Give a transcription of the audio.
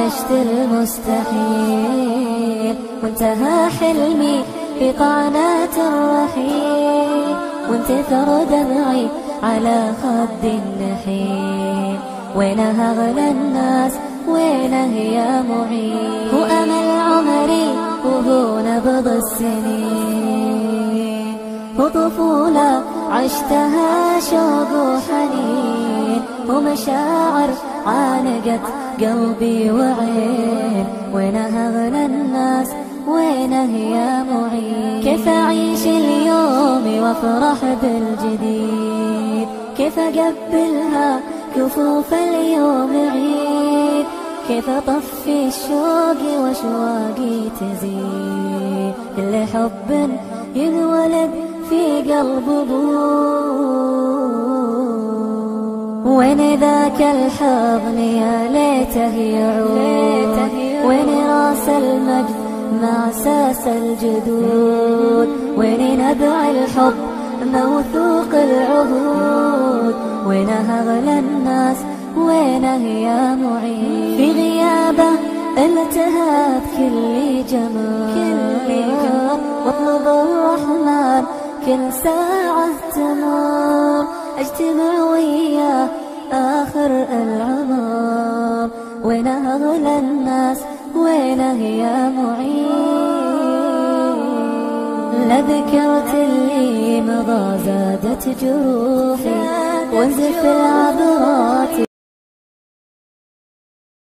عشت المستحيل، وانتهى حلمي في قعنات الرحيل، وانتثر دمعي على خد النحيل. وينها أغلى الناس وينه يا معين؟ هو أمل عمري وهو نبض السنين، هو طفولة عشتها شوق وحنين، ومشاعر عانقت قلبي وعين. وينها أغلى الناس وينه يا معين؟ كيف أعيش اليوم وافرح بالجديد؟ كيف أقبلها كفوف اليوم عيد؟ كيف أطفي الشوق وأشواقي تزيد؟ كل حب ينولد في قلب أبوه. وين ذاك الحضن يا ليته يعود؟ وين راس المجد مع ساس الجدود؟ وين نبع الحب موثوق العهود؟ وينها أغلى الناس وينه يا معين؟ في غيابه التهت كل جمال، واطلب الرحمن كل ساعة تمر، اجتمع وياه آخر العمر. وينها أغلى الناس وينه يا معين؟ لذكرت اللي مضى زادت جروحي، وانزف العبرات